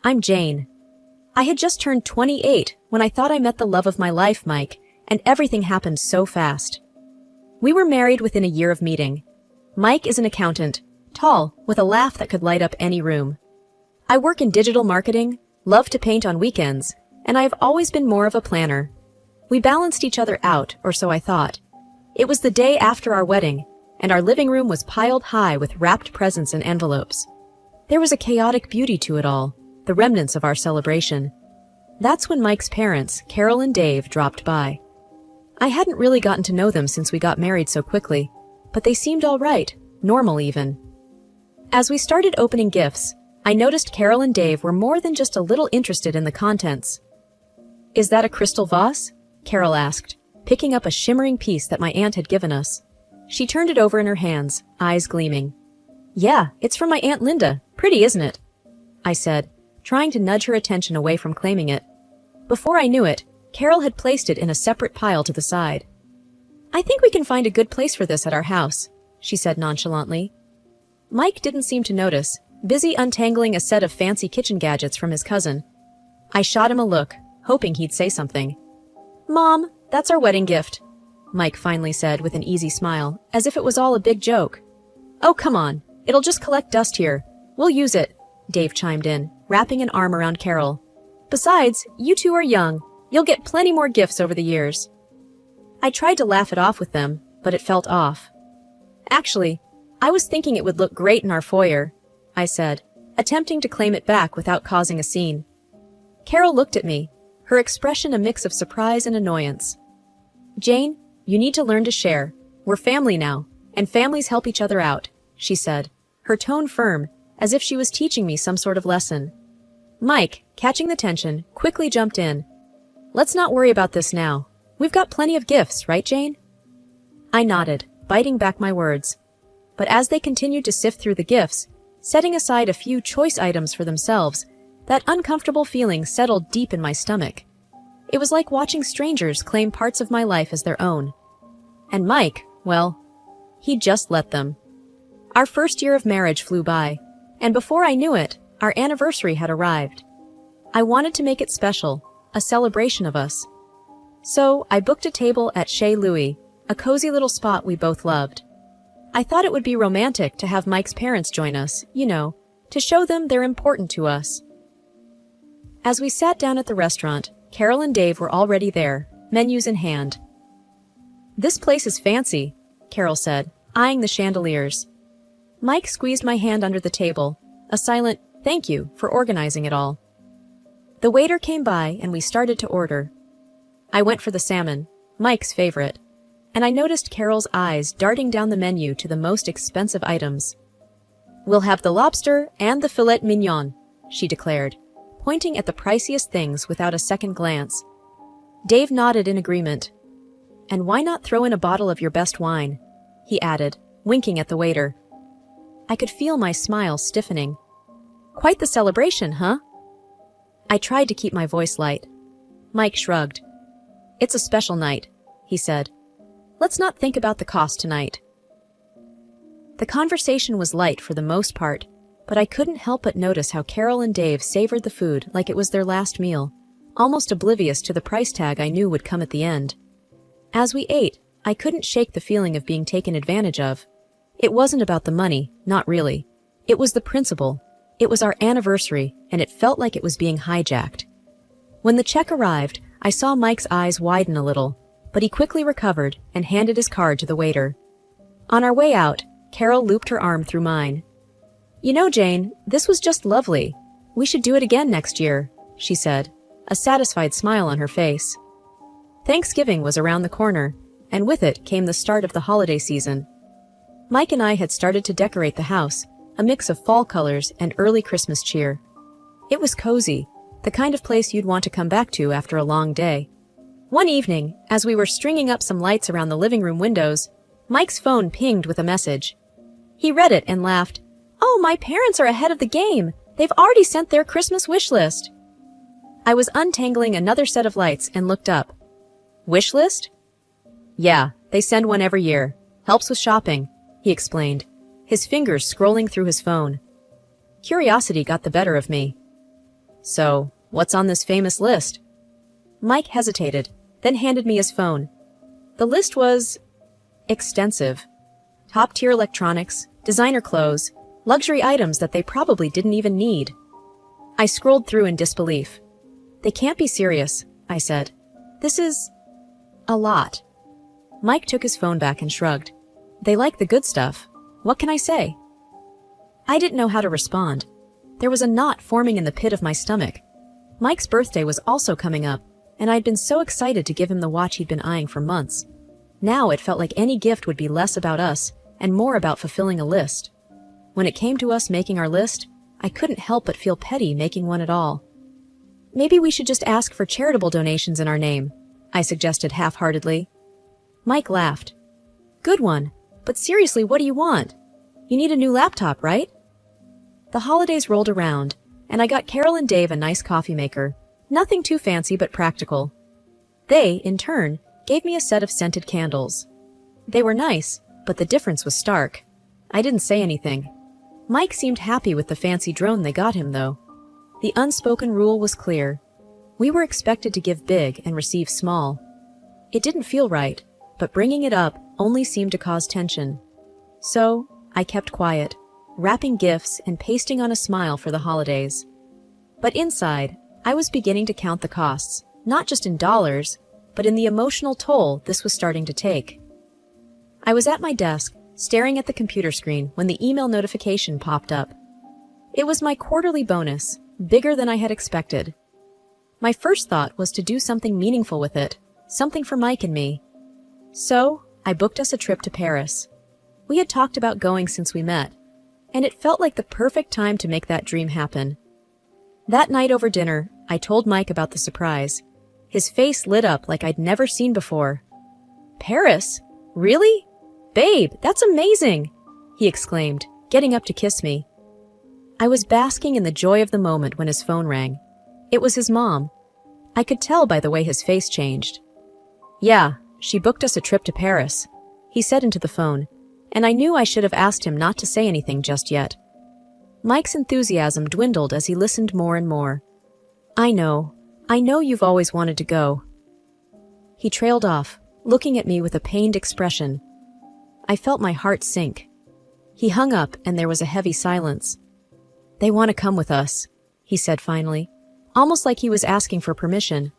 I'm Jane. I had just turned 28 when I thought I met the love of my life, Mike, and everything happened so fast. We were married within a year of meeting. Mike is an accountant, tall, with a laugh that could light up any room. I work in digital marketing, love to paint on weekends, and I have always been more of a planner. We balanced each other out, or so I thought. It was the day after our wedding, and our living room was piled high with wrapped presents and envelopes. There was a chaotic beauty to it all, the remnants of our celebration. That's when Mike's parents, Carol and Dave, dropped by. I hadn't really gotten to know them since we got married so quickly, but they seemed all right, normal even. As we started opening gifts, I noticed Carol and Dave were more than just a little interested in the contents. "Is that a crystal vase?" Carol asked, picking up a shimmering piece that my aunt had given us. She turned it over in her hands, eyes gleaming. "Yeah, it's from my Aunt Linda. Pretty, isn't it?" I said, trying to nudge her attention away from claiming it. Before I knew it, Carol had placed it in a separate pile to the side. "I think we can find a good place for this at our house," she said nonchalantly. Mike didn't seem to notice, busy untangling a set of fancy kitchen gadgets from his cousin. I shot him a look, hoping he'd say something. "Mom, that's our wedding gift," Mike finally said with an easy smile, as if it was all a big joke. "Oh, come on. It'll just collect dust here. We'll use it," Dave chimed in, wrapping an arm around Carol. "Besides, you two are young. You'll get plenty more gifts over the years." I tried to laugh it off with them, but it felt off. "Actually, I was thinking it would look great in our foyer," I said, attempting to claim it back without causing a scene. Carol looked at me, her expression a mix of surprise and annoyance. "Jane, you need to learn to share. We're family now, and families help each other out," she said, her tone firm, as if she was teaching me some sort of lesson. Mike, catching the tension, quickly jumped in. "Let's not worry about this now. We've got plenty of gifts, right, Jane?" I nodded, biting back my words. But as they continued to sift through the gifts, setting aside a few choice items for themselves, that uncomfortable feeling settled deep in my stomach. It was like watching strangers claim parts of my life as their own. And Mike, well, he just let them. Our first year of marriage flew by, and before I knew it, our anniversary had arrived. I wanted to make it special, a celebration of us. So I booked a table at Chez Louis, a cozy little spot we both loved. I thought it would be romantic to have Mike's parents join us, to show them they're important to us. As we sat down at the restaurant, Carol and Dave were already there, menus in hand. "This place is fancy," Carol said, eyeing the chandeliers. Mike squeezed my hand under the table, a silent "thank you" for organizing it all. The waiter came by and we started to order. I went for the salmon, Mike's favorite, and I noticed Carol's eyes darting down the menu to the most expensive items. "We'll have the lobster and the filet mignon," she declared, pointing at the priciest things without a second glance. Dave nodded in agreement. "And why not throw in a bottle of your best wine?" he added, winking at the waiter. I could feel my smile stiffening. "Quite the celebration, huh?" I tried to keep my voice light. Mike shrugged. "It's a special night," he said. "Let's not think about the cost tonight." The conversation was light for the most part, but I couldn't help but notice how Carol and Dave savored the food like it was their last meal, almost oblivious to the price tag I knew would come at the end. As we ate, I couldn't shake the feeling of being taken advantage of. It wasn't about the money, not really. It was the principle. It was our anniversary, and it felt like it was being hijacked. When the check arrived, I saw Mike's eyes widen a little, but he quickly recovered and handed his card to the waiter. On our way out, Carol looped her arm through mine. "You know, Jane, this was just lovely. We should do it again next year," she said, a satisfied smile on her face. Thanksgiving was around the corner, and with it came the start of the holiday season. Mike and I had started to decorate the house, a mix of fall colors and early Christmas cheer. It was cozy, the kind of place you'd want to come back to after a long day. One evening, as we were stringing up some lights around the living room windows, Mike's phone pinged with a message. He read it and laughed. "Oh, my parents are ahead of the game. They've already sent their Christmas wish list." I was untangling another set of lights and looked up. "Wish list?" "Yeah, they send one every year. Helps with shopping," he explained, his fingers scrolling through his phone. Curiosity got the better of me. So, what's on this famous list? Mike hesitated, then handed me his phone. The list was extensive. Top-tier electronics, designer clothes, luxury items that they probably didn't even need. I scrolled through in disbelief. They can't be serious, I said. This is a lot. Mike took his phone back and shrugged. They like the good stuff. What can I say? I didn't know how to respond. There was a knot forming in the pit of my stomach. Mike's birthday was also coming up, and I'd been so excited to give him the watch he'd been eyeing for months. Now it felt like any gift would be less about us and more about fulfilling a list. When it came to us making our list, I couldn't help but feel petty making one at all. Maybe we should just ask for charitable donations in our name, I suggested half-heartedly. Mike laughed. Good one, but seriously, what do you want? You need a new laptop, right? The holidays rolled around, and I got Carol and Dave a nice coffee maker. Nothing too fancy but practical. They, in turn, gave me a set of scented candles. They were nice, but the difference was stark. I didn't say anything. Mike seemed happy with the fancy drone they got him, though. The unspoken rule was clear. We were expected to give big and receive small. It didn't feel right, but bringing it up only seemed to cause tension. So, I kept quiet, wrapping gifts and pasting on a smile for the holidays. But inside, I was beginning to count the costs, not just in dollars, but in the emotional toll this was starting to take. I was at my desk, staring at the computer screen when the email notification popped up. It was my quarterly bonus, bigger than I had expected. My first thought was to do something meaningful with it, something for Mike and me. So, I booked us a trip to Paris. We had talked about going since we met, and it felt like the perfect time to make that dream happen. That night over dinner, I told Mike about the surprise. His face lit up like I'd never seen before. Paris? Really? Babe, that's amazing! He exclaimed, getting up to kiss me. I was basking in the joy of the moment when his phone rang. It was his mom. I could tell by the way his face changed. Yeah, she booked us a trip to Paris, he said into the phone, and I knew I should have asked him not to say anything just yet. Mike's enthusiasm dwindled as he listened more and more. I know you've always wanted to go. He trailed off, looking at me with a pained expression. I felt my heart sink. He hung up and there was a heavy silence. They want to come with us, he said finally, almost like he was asking for permission.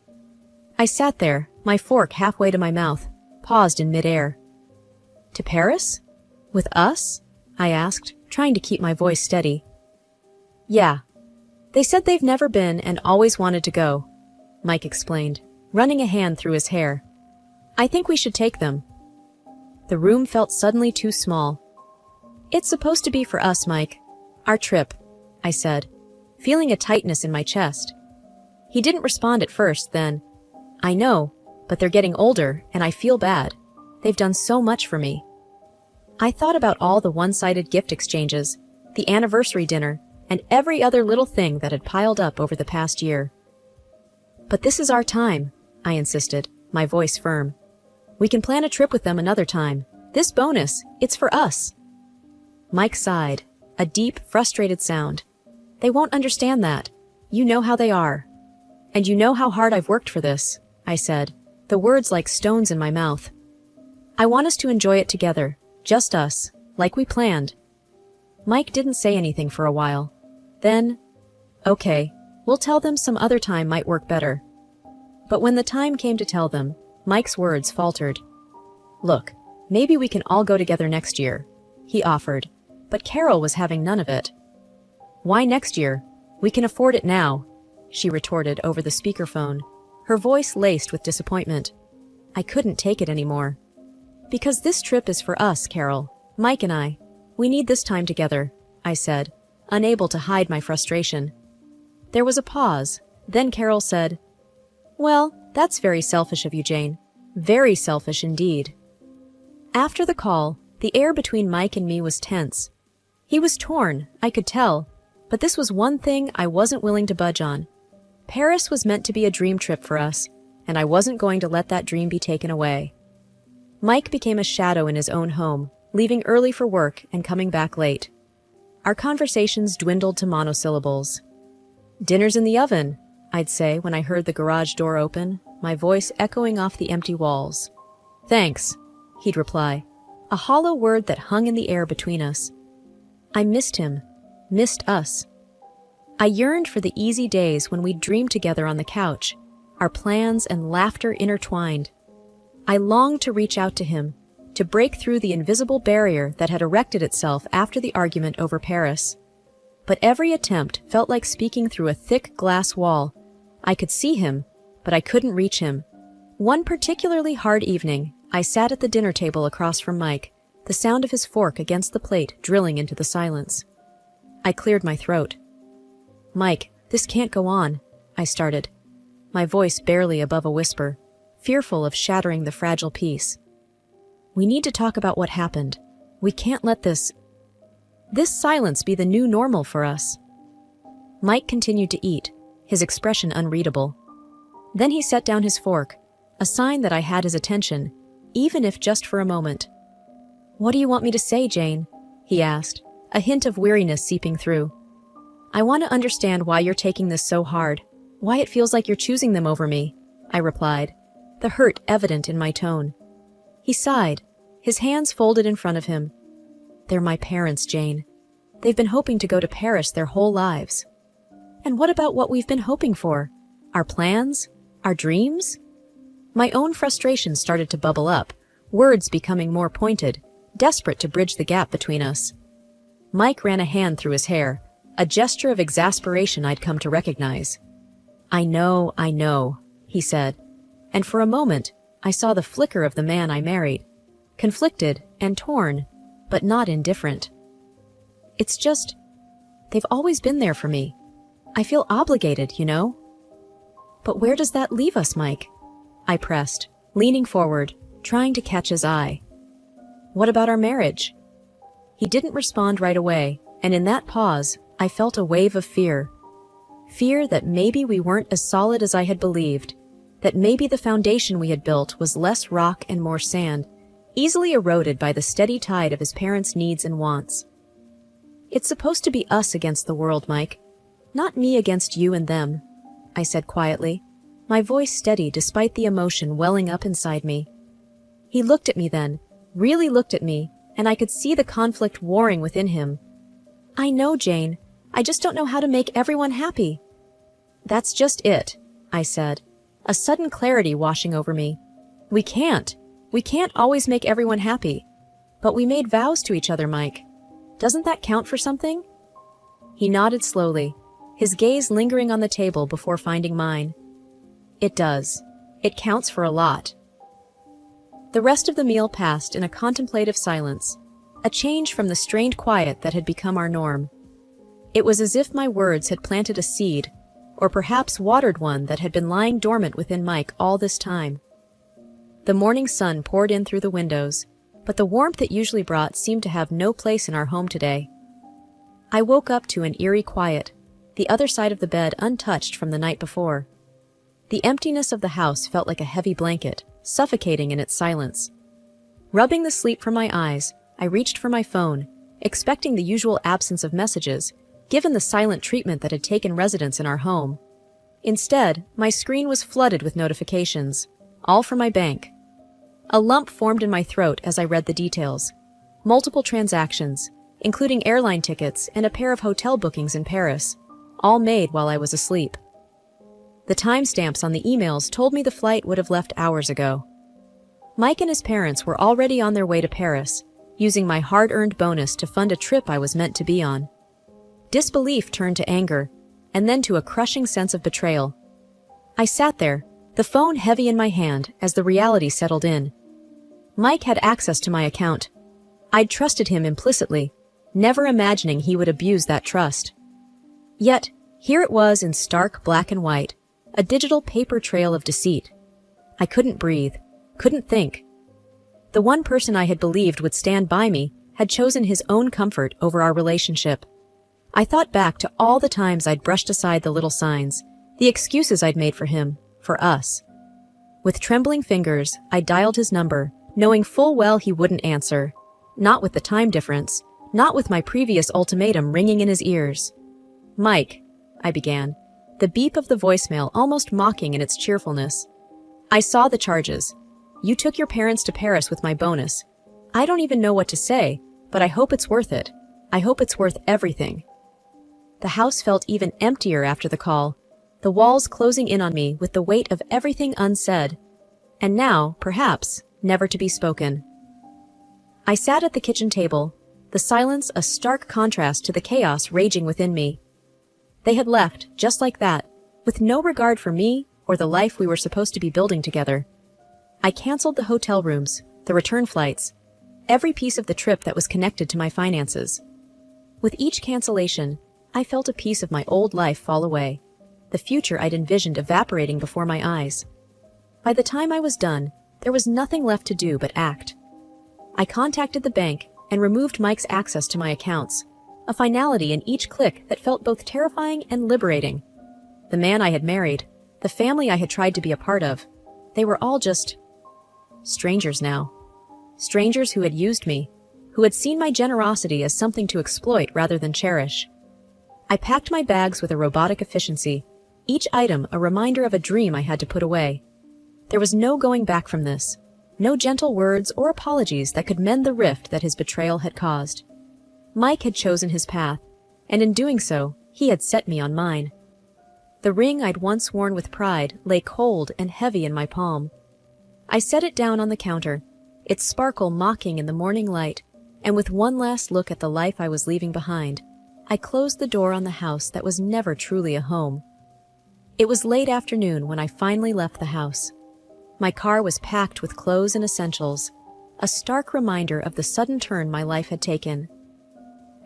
I sat there, my fork halfway to my mouth, paused in midair. To Paris? With us? I asked, trying to keep my voice steady. Yeah. They said they've never been and always wanted to go, Mike explained, running a hand through his hair. I think we should take them. The room felt suddenly too small. It's supposed to be for us, Mike. Our trip, I said, feeling a tightness in my chest. He didn't respond at first, then. I know, but they're getting older, and I feel bad. They've done so much for me. I thought about all the one-sided gift exchanges, the anniversary dinner, and every other little thing that had piled up over the past year. But this is our time, I insisted, my voice firm. We can plan a trip with them another time. This bonus, it's for us. Mike sighed, a deep, frustrated sound. They won't understand that. You know how they are. And you know how hard I've worked for this, I said, the words like stones in my mouth. I want us to enjoy it together, just us, like we planned. Mike didn't say anything for a while. Then, okay, we'll tell them some other time might work better. But when the time came to tell them, Mike's words faltered. Look, maybe we can all go together next year, he offered, but Carol was having none of it. Why next year? We can afford it now, she retorted over the speakerphone, her voice laced with disappointment. I couldn't take it anymore. Because this trip is for us, Carol, Mike and I. We need this time together, I said, unable to hide my frustration. There was a pause, then Carol said, Well, that's very selfish of you, Jane. Very selfish indeed. After the call, the air between Mike and me was tense. He was torn, I could tell, but this was one thing I wasn't willing to budge on. Paris was meant to be a dream trip for us, and I wasn't going to let that dream be taken away. Mike became a shadow in his own home, leaving early for work and coming back late. Our conversations dwindled to monosyllables. "Dinner's in the oven," I'd say when I heard the garage door open, my voice echoing off the empty walls. "Thanks," he'd reply, a hollow word that hung in the air between us. I missed him, missed us. I yearned for the easy days when we'd dream together on the couch, our plans and laughter intertwined. I longed to reach out to him, to break through the invisible barrier that had erected itself after the argument over Paris. But every attempt felt like speaking through a thick glass wall. I could see him, but I couldn't reach him. One particularly hard evening, I sat at the dinner table across from Mike, the sound of his fork against the plate drilling into the silence. I cleared my throat. "Mike, this can't go on," I started, my voice barely above a whisper, fearful of shattering the fragile peace. "We need to talk about what happened. We can't let this silence be the new normal for us." Mike continued to eat, his expression unreadable. Then he set down his fork, a sign that I had his attention, even if just for a moment. "What do you want me to say, Jane?" he asked, a hint of weariness seeping through. "I want to understand why you're taking this so hard, why it feels like you're choosing them over me," I replied, the hurt evident in my tone. He sighed, his hands folded in front of him. "They're my parents, Jane. They've been hoping to go to Paris their whole lives." "And what about what we've been hoping for? Our plans? Our dreams?" My own frustration started to bubble up, words becoming more pointed, desperate to bridge the gap between us. Mike ran a hand through his hair, a gesture of exasperation I'd come to recognize. I know," he said, and for a moment, I saw the flicker of the man I married, conflicted and torn, but not indifferent. "It's just, they've always been there for me. I feel obligated, you know." "But where does that leave us, Mike?" I pressed, leaning forward, trying to catch his eye. "What about our marriage?" He didn't respond right away, and in that pause, I felt a wave of fear. Fear that maybe we weren't as solid as I had believed, that maybe the foundation we had built was less rock and more sand, easily eroded by the steady tide of his parents' needs and wants. "It's supposed to be us against the world, Mike, not me against you and them," I said quietly, my voice steady despite the emotion welling up inside me. He looked at me then, really looked at me, and I could see the conflict warring within him. "I know, Jane. I just don't know how to make everyone happy." "That's just it," I said, a sudden clarity washing over me. We can't always make everyone happy. But we made vows to each other, Mike. Doesn't that count for something?" He nodded slowly, his gaze lingering on the table before finding mine. "It does. It counts for a lot." The rest of the meal passed in a contemplative silence, a change from the strained quiet that had become our norm. It was as if my words had planted a seed, or perhaps watered one that had been lying dormant within Mike all this time. The morning sun poured in through the windows, but the warmth it usually brought seemed to have no place in our home today. I woke up to an eerie quiet, the other side of the bed untouched from the night before. The emptiness of the house felt like a heavy blanket, suffocating in its silence. Rubbing the sleep from my eyes, I reached for my phone, expecting the usual absence of messages, given the silent treatment that had taken residence in our home. Instead, my screen was flooded with notifications, all from my bank. A lump formed in my throat as I read the details. Multiple transactions, including airline tickets and a pair of hotel bookings in Paris, all made while I was asleep. The timestamps on the emails told me the flight would have left hours ago. Mike and his parents were already on their way to Paris, using my hard-earned bonus to fund a trip I was meant to be on. Disbelief turned to anger, and then to a crushing sense of betrayal. I sat there, the phone heavy in my hand as the reality settled in. Mike had access to my account. I'd trusted him implicitly, never imagining he would abuse that trust. Yet, here it was in stark black and white, a digital paper trail of deceit. I couldn't breathe, couldn't think. The one person I had believed would stand by me had chosen his own comfort over our relationship. I thought back to all the times I'd brushed aside the little signs, the excuses I'd made for him, for us. With trembling fingers, I dialed his number, knowing full well he wouldn't answer. Not with the time difference, not with my previous ultimatum ringing in his ears. "Mike," I began, the beep of the voicemail almost mocking in its cheerfulness. I saw the charges. You took your parents to Paris with my bonus. I don't even know what to say, but I hope it's worth it. I hope it's worth everything. The house felt even emptier after the call, the walls closing in on me with the weight of everything unsaid, and now, perhaps, never to be spoken. I sat at the kitchen table, the silence a stark contrast to the chaos raging within me. They had left, just like that, with no regard for me or the life we were supposed to be building together. I canceled the hotel rooms, the return flights, every piece of the trip that was connected to my finances. With each cancellation, I felt a piece of my old life fall away, the future I'd envisioned evaporating before my eyes. By the time I was done, there was nothing left to do but act. I contacted the bank and removed Mike's access to my accounts, a finality in each click that felt both terrifying and liberating. The man I had married, the family I had tried to be a part of, they were all just strangers now. Strangers who had used me, who had seen my generosity as something to exploit rather than cherish. I packed my bags with a robotic efficiency, each item a reminder of a dream I had to put away. There was no going back from this, no gentle words or apologies that could mend the rift that his betrayal had caused. Mike had chosen his path, and in doing so, he had set me on mine. The ring I'd once worn with pride lay cold and heavy in my palm. I set it down on the counter, its sparkle mocking in the morning light, and with one last look at the life I was leaving behind, I closed the door on the house that was never truly a home. It was late afternoon when I finally left the house. My car was packed with clothes and essentials, a stark reminder of the sudden turn my life had taken.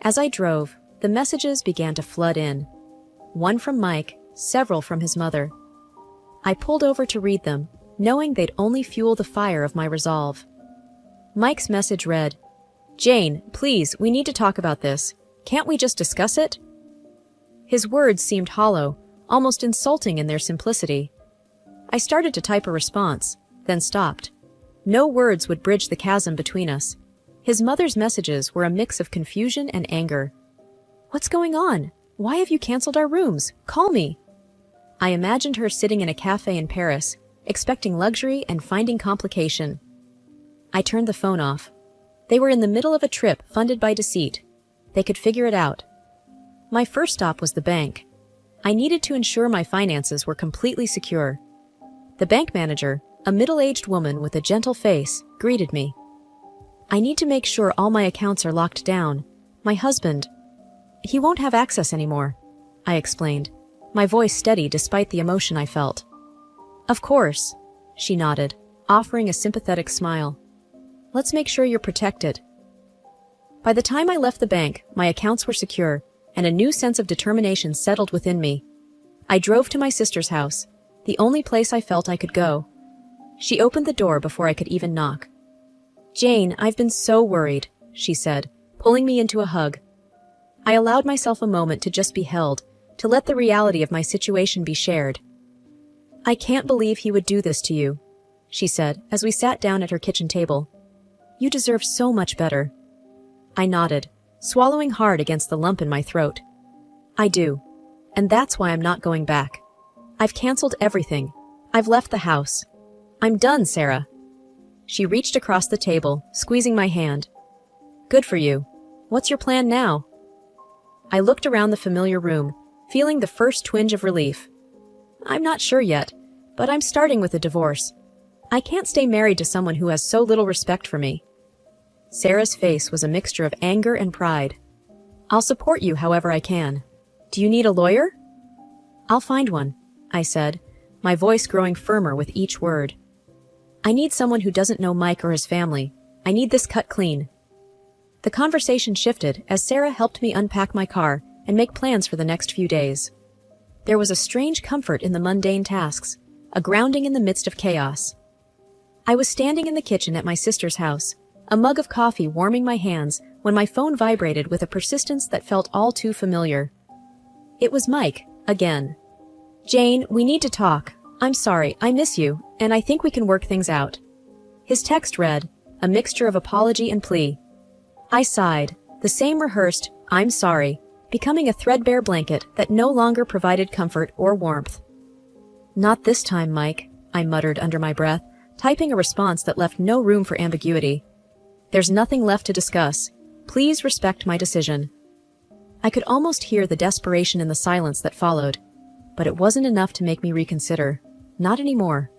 As I drove, the messages began to flood in. One from Mike, several from his mother. I pulled over to read them, knowing they'd only fuel the fire of my resolve. Mike's message read, "Jane, please, we need to talk about this. Can't we just discuss it?" His words seemed hollow, almost insulting in their simplicity. I started to type a response, then stopped. No words would bridge the chasm between us. His mother's messages were a mix of confusion and anger. "What's going on? Why have you canceled our rooms? Call me." I imagined her sitting in a cafe in Paris, expecting luxury and finding complication. I turned the phone off. They were in the middle of a trip funded by deceit. They could figure it out. My first stop was the bank. I needed to ensure my finances were completely secure. The bank manager, a middle-aged woman with a gentle face, greeted me. "I need to make sure all my accounts are locked down. My husband, he won't have access anymore," I explained, my voice steady despite the emotion I felt. "Of course," she nodded, offering a sympathetic smile. "Let's make sure you're protected." By the time I left the bank, my accounts were secure, and a new sense of determination settled within me. I drove to my sister's house, the only place I felt I could go. She opened the door before I could even knock. "Jane, I've been so worried," she said, pulling me into a hug. I allowed myself a moment to just be held, to let the reality of my situation be shared. "I can't believe he would do this to you," she said as we sat down at her kitchen table. "You deserve so much better." I nodded, swallowing hard against the lump in my throat. "I do. And that's why I'm not going back. I've canceled everything. I've left the house. I'm done, Sarah." She reached across the table, squeezing my hand. "Good for you. What's your plan now?" I looked around the familiar room, feeling the first twinge of relief. "I'm not sure yet, but I'm starting with a divorce. I can't stay married to someone who has so little respect for me." Sarah's face was a mixture of anger and pride. "I'll support you however I can. Do you need a lawyer?" "I'll find one," I said, my voice growing firmer with each word. "I need someone who doesn't know Mike or his family. I need this cut clean." The conversation shifted as Sarah helped me unpack my car and make plans for the next few days. There was a strange comfort in the mundane tasks, a grounding in the midst of chaos. I was standing in the kitchen at my sister's house, a mug of coffee warming my hands when my phone vibrated with a persistence that felt all too familiar. It was Mike, again. "Jane, we need to talk. I'm sorry, I miss you, and I think we can work things out." His text read, a mixture of apology and plea. I sighed, the same rehearsed, "I'm sorry," becoming a threadbare blanket that no longer provided comfort or warmth. "Not this time, Mike," I muttered under my breath, typing a response that left no room for ambiguity. "There's nothing left to discuss. Please respect my decision." I could almost hear the desperation in the silence that followed, but it wasn't enough to make me reconsider. Not anymore.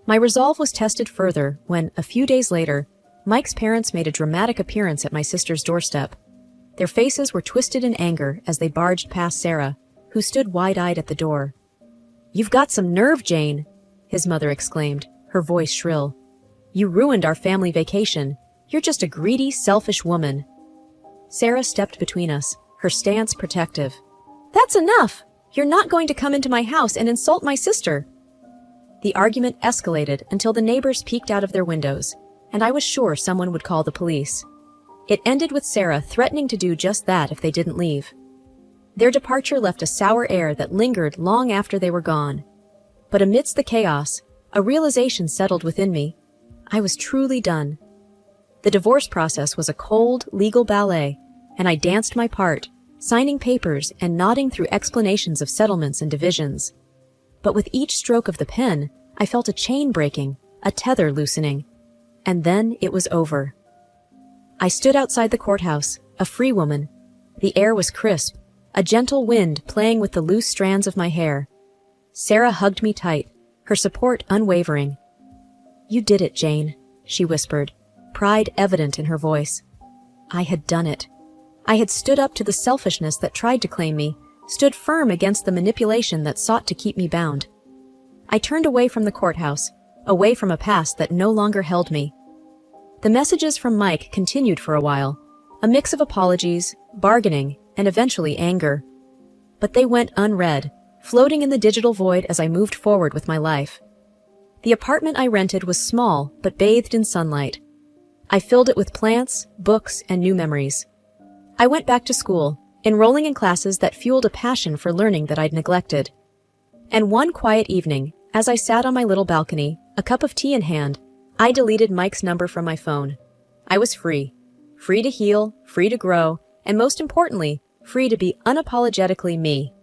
My resolve was tested further when, a few days later, Mike's parents made a dramatic appearance at my sister's doorstep. Their faces were twisted in anger as they barged past Sarah, who stood wide-eyed at the door. "You've got some nerve, Jane," his mother exclaimed, her voice shrill. "You ruined our family vacation. You're just a greedy, selfish woman." Sarah stepped between us, her stance protective. "That's enough! You're not going to come into my house and insult my sister." The argument escalated until the neighbors peeked out of their windows, and I was sure someone would call the police. It ended with Sarah threatening to do just that if they didn't leave. Their departure left a sour air that lingered long after they were gone. But amidst the chaos, a realization settled within me. I was truly done. The divorce process was a cold, legal ballet, and I danced my part, signing papers and nodding through explanations of settlements and divisions. But with each stroke of the pen, I felt a chain breaking, a tether loosening. And then it was over. I stood outside the courthouse, a free woman. The air was crisp, a gentle wind playing with the loose strands of my hair. Sarah hugged me tight, her support unwavering. "You did it, Jane," she whispered, pride evident in her voice. I had done it. I had stood up to the selfishness that tried to claim me, stood firm against the manipulation that sought to keep me bound. I turned away from the courthouse, away from a past that no longer held me. The messages from Mike continued for a while, a mix of apologies, bargaining, and eventually anger. But they went unread, floating in the digital void as I moved forward with my life. The apartment I rented was small, but bathed in sunlight. I filled it with plants, books, and new memories. I went back to school, enrolling in classes that fueled a passion for learning that I'd neglected. And one quiet evening, as I sat on my little balcony, a cup of tea in hand, I deleted Mike's number from my phone. I was free. Free to heal, free to grow, and most importantly, free to be unapologetically me.